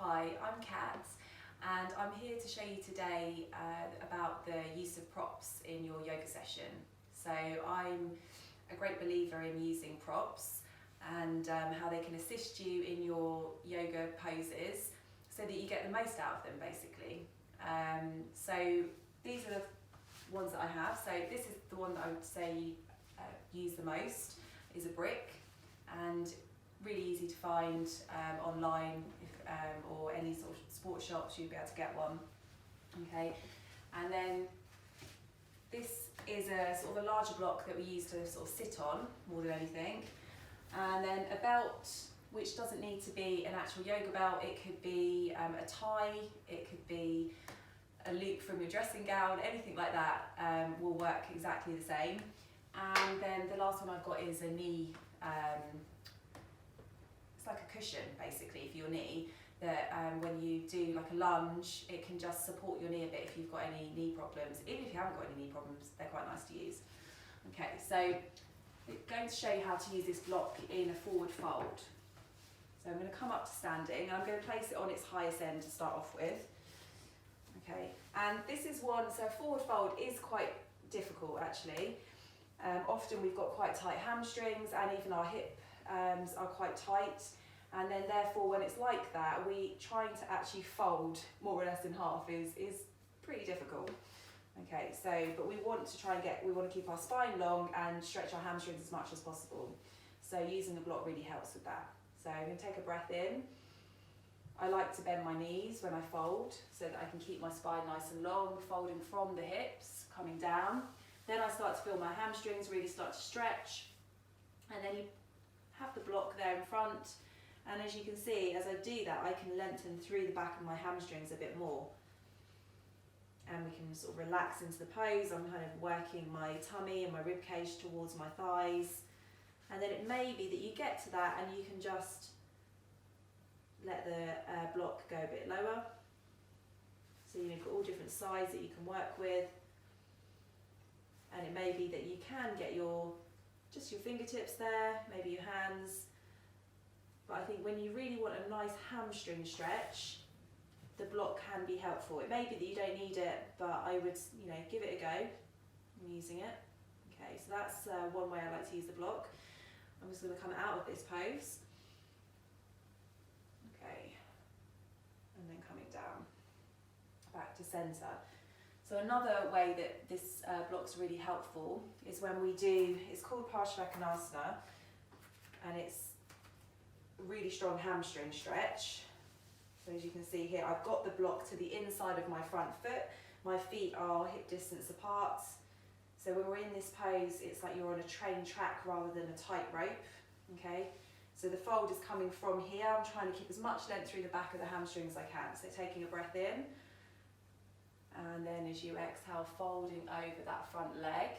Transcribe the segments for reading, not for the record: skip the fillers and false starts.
Hi, I'm Kat and I'm here to show you today about the use of props in your yoga session. So I'm a great believer in using props and how they can assist you in your yoga poses so that you get the most out of them basically. So these are the ones that I have. So this is the one that I would say use the most, is a brick, and really easy to find online or any sort of sports shops. You'll be able to get one. Okay, and then this is a sort of a larger block that we use to sort of sit on more than anything, and then a belt, which doesn't need to be an actual yoga belt. It could be a tie, it could be a loop from your dressing gown, anything like that will work exactly the same. And then the last one I've got is a knee, it's like a cushion basically for your knee, that when you do like a lunge, it can just support your knee a bit if you've got any knee problems. Even if you haven't got any knee problems, they're quite nice to use. Okay, so I'm going to show you how to use this block in a forward fold. So I'm going to come up to standing, and I'm going to place it on its highest end to start off with. Okay, and this is one, so forward fold is quite difficult actually. Often we've got quite tight hamstrings, and even our hips are quite tight, and then therefore when it's like that, trying to actually fold more or less in half is pretty difficult. Okay, so but we want to keep our spine long and stretch our hamstrings as much as possible. So using the block really helps with that. So I'm going to take a breath in. I like to bend my knees when I fold so that I can keep my spine nice and long, folding from the hips, coming down. Then I start to feel my hamstrings really start to stretch, and then you have the block there in front, and as you can see, as I do that, I can lengthen through the back of my hamstrings a bit more, and we can sort of relax into the pose. I'm kind of working my tummy and my rib cage towards my thighs, and then it may be that you get to that and you can just let the block go a bit lower. So you've got all different sides that you can work with. And it may be that you can get just your fingertips there, maybe your hands. But I think when you really want a nice hamstring stretch, the block can be helpful. It may be that you don't need it, but I would, give it a go. I'm using it. Okay, so that's one way I like to use the block. I'm just going to come out of this pose. Okay, and then coming down, back to centre. So another way that this block's really helpful is when it's called Parsvakonasana, and it's a really strong hamstring stretch. So as you can see here, I've got the block to the inside of my front foot. My feet are hip distance apart. So when we're in this pose, it's like you're on a train track rather than a tightrope. Okay, so the fold is coming from here. I'm trying to keep as much length through the back of the hamstring as I can. So taking a breath in, and then as you exhale, folding over that front leg.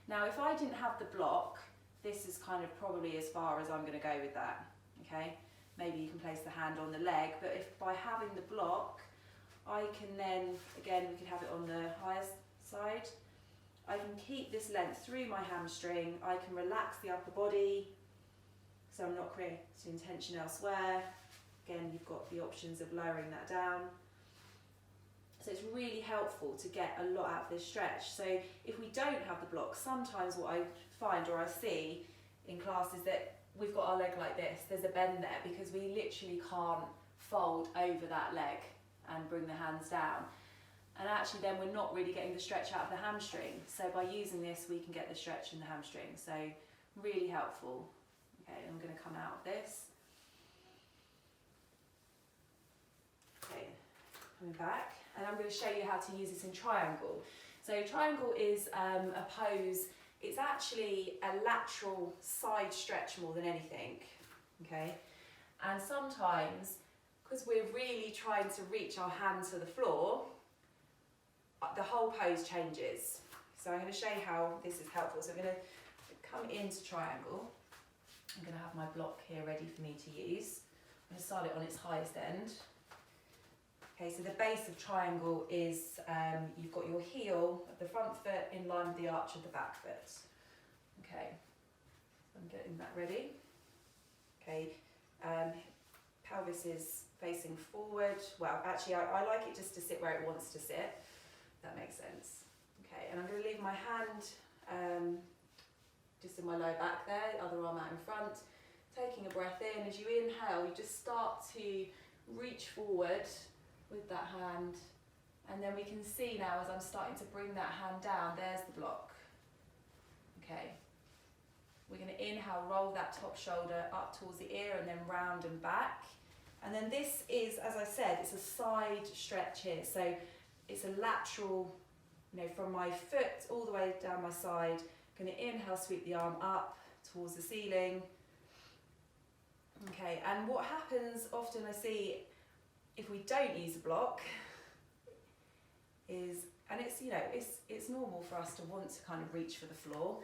Now if I didn't have the block, this is kind of probably as far as I'm going to go with that. Okay, maybe you can place the hand on the leg, but if by having the block, I can then, again, we could have it on the highest side, I can keep this length through my hamstring, I can relax the upper body, so I'm not creating tension elsewhere. Again, you've got the options of lowering that down. So it's really helpful to get a lot out of this stretch. So if we don't have the block, sometimes what I find or I see in class is that we've got our leg like this, there's a bend there because we literally can't fold over that leg and bring the hands down. And actually then we're not really getting the stretch out of the hamstring. So by using this, we can get the stretch in the hamstring. So really helpful. Okay, I'm going to come out of this. Okay, coming back. And I'm going to show you how to use this in triangle. So triangle is a pose, it's actually a lateral side stretch more than anything, okay? And sometimes, because we're really trying to reach our hands to the floor, the whole pose changes. So I'm going to show you how this is helpful. So I'm going to come into triangle. I'm going to have my block here ready for me to use. I'm going to start it on its highest end. Okay, so the base of triangle is you've got your heel of the front foot in line with the arch of the back foot. Okay, so I'm getting that ready. Okay, pelvis is facing forward. Well, actually I like it just to sit where it wants to sit, if that makes sense. Okay, and I'm going to leave my hand just in my low back there, other arm out in front. Taking a breath in, as you inhale, you just start to reach forward with that hand. And then we can see now as I'm starting to bring that hand down, there's the block. Okay. We're going to inhale, roll that top shoulder up towards the ear and then round and back. And then this is, as I said, it's a side stretch here. So it's a lateral, from my foot all the way down my side. Going to inhale, sweep the arm up towards the ceiling. Okay, and what happens often I see if we don't use a block is, and it's normal for us to want to kind of reach for the floor,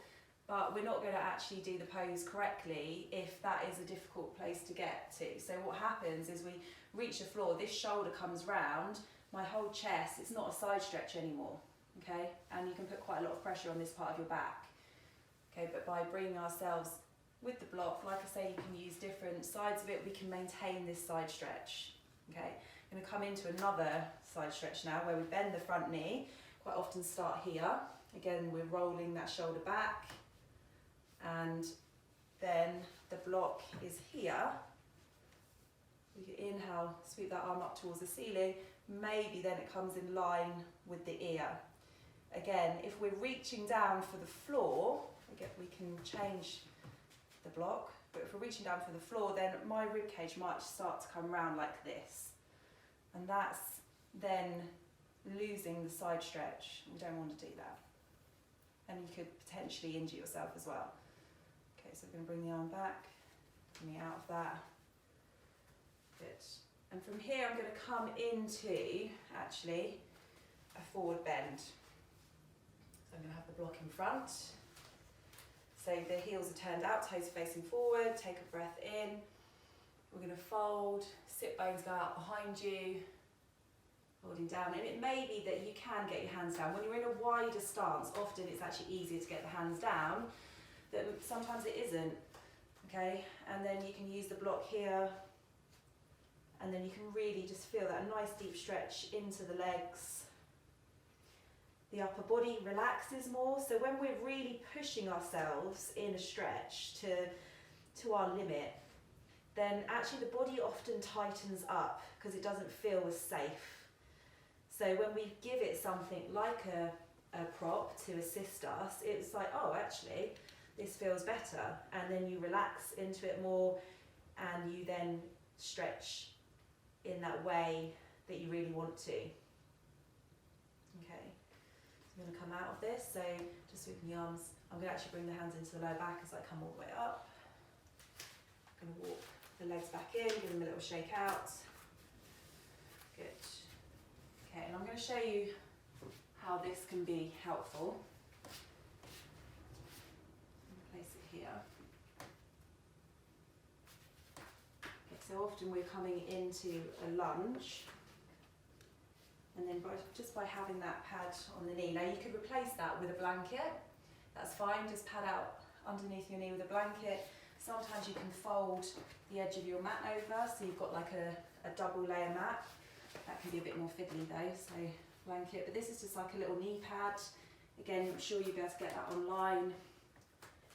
but we're not going to actually do the pose correctly if that is a difficult place to get to. So what happens is we reach the floor, this shoulder comes round, my whole chest, it's not a side stretch anymore, okay? And you can put quite a lot of pressure on this part of your back, okay? But by bringing ourselves with the block, like I say, you can use different sides of it, we can maintain this side stretch, okay? I'm going to come into another side stretch now where we bend the front knee, quite often start here. Again, we're rolling that shoulder back, and then the block is here. We can inhale, sweep that arm up towards the ceiling, maybe then it comes in line with the ear. Again, if we're reaching down for the floor, again, we can change the block, but if we're reaching down for the floor, then my rib cage might start to come round like this. And that's then losing the side stretch. We don't want to do that. And you could potentially injure yourself as well. Okay, so we're going to bring the arm back, coming out of that. Good. And from here I'm going to come into, actually, a forward bend. So I'm going to have the block in front. So the heels are turned out, toes facing forward, take a breath in. We're going to fold, sit bones go out behind you, holding down. And it may be that you can get your hands down. When you're in a wider stance, often it's actually easier to get the hands down, but sometimes it isn't, okay? And then you can use the block here, and then you can really just feel that nice deep stretch into the legs. The upper body relaxes more, so when we're really pushing ourselves in a stretch to our limit, then actually the body often tightens up because it doesn't feel as safe. So when we give it something like a prop to assist us, it's like, oh, actually, this feels better. And then you relax into it more and you then stretch in that way that you really want to. Okay, so I'm going to come out of this, so just sweeping the arms. I'm going to actually bring the hands into the low back as I come all the way up. I'm going to walk the legs back in, give them a little shake out. Good. Okay, and I'm going to show you how this can be helpful. Place it here. Okay, so often we're coming into a lunge, and then just by having that pad on the knee. Now you could replace that with a blanket. That's fine, just pad out underneath your knee with a blanket. Sometimes you can fold the edge of your mat over, so you've got like a double layer mat. That can be a bit more fiddly though, so blanket. But this is just like a little knee pad. Again, I'm sure you'll be able to get that online.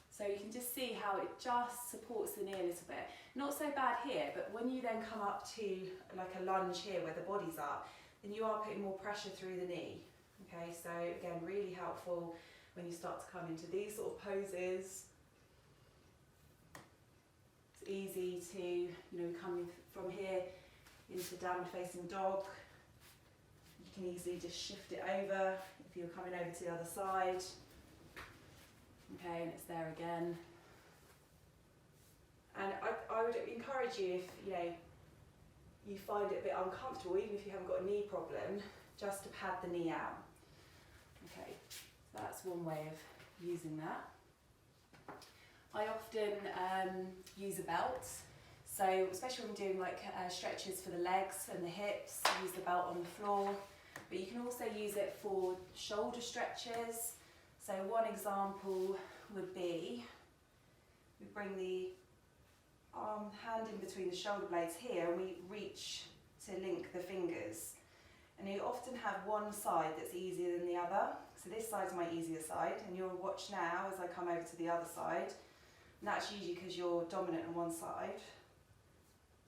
So you can just see how it just supports the knee a little bit. Not so bad here, but when you then come up to like a lunge here where the body's up, then you are putting more pressure through the knee. Okay, so again, really helpful when you start to come into these sort of poses. It's easy to, come from here into downward facing dog. You can easily just shift it over if you're coming over to the other side. Okay, and it's there again. And I would encourage you, if you find it a bit uncomfortable, even if you haven't got a knee problem, just to pad the knee out. Okay, so that's one way of using that. I often use a belt, so especially when I'm doing like stretches for the legs and the hips, I use the belt on the floor, but you can also use it for shoulder stretches. So one example would be, we bring the hand in between the shoulder blades here and we reach to link the fingers. And you often have one side that's easier than the other. So this side's my easier side, and you'll watch now as I come over to the other side. And that's usually because you're dominant on one side.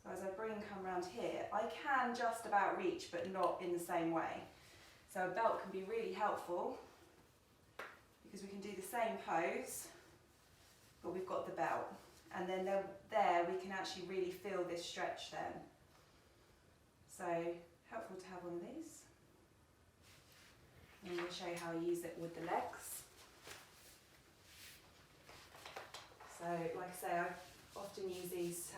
So as I come round here, I can just about reach, but not in the same way. So a belt can be really helpful because we can do the same pose, but we've got the belt. And then there we can actually really feel this stretch then. So helpful to have one of these. And I'm going to show you how I use it with the legs. So like I say, I often use these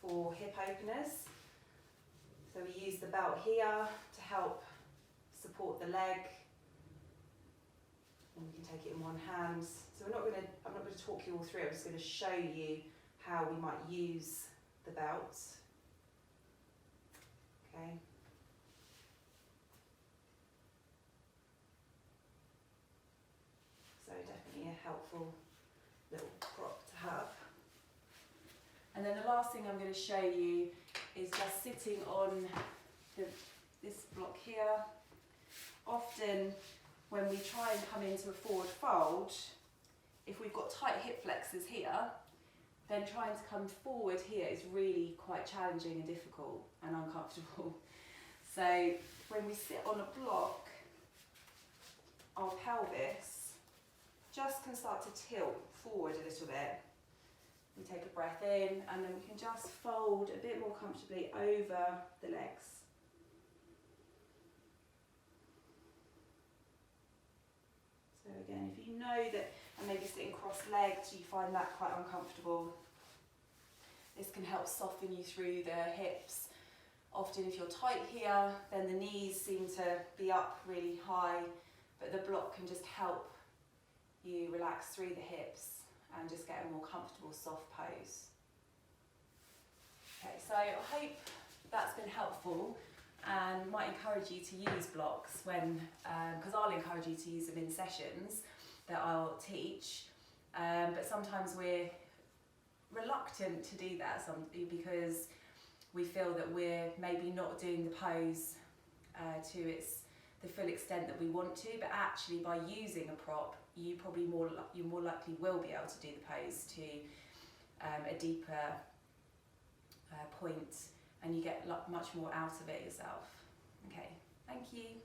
for hip openers. So we use the belt here to help support the leg. And we can take it in one hand. So I'm not going to talk you all through, I'm just going to show you how we might use the belt. Okay. So definitely a helpful little prop to have. And then the last thing I'm going to show you is just sitting on this block here. Often when we try and come into a forward fold, if we've got tight hip flexors here, then trying to come forward here is really quite challenging and difficult and uncomfortable. So when we sit on a block, our pelvis just can start to tilt forward a little bit. We take a breath in, and then we can just fold a bit more comfortably over the legs. So again, if you know that, and maybe sitting cross-legged, you find that quite uncomfortable, this can help soften you through the hips. Often if you're tight here, then the knees seem to be up really high, but the block can just help you relax through the hips and just get a more comfortable, soft pose. Okay, so I hope that's been helpful and might encourage you to use blocks when, because I'll encourage you to use them in sessions that I'll teach, but sometimes we're reluctant to do that because we feel that we're maybe not doing the pose to the full extent that we want to, but actually by using a prop, you more likely will be able to do the pose to a deeper point, and you get much more out of it yourself. Okay, thank you.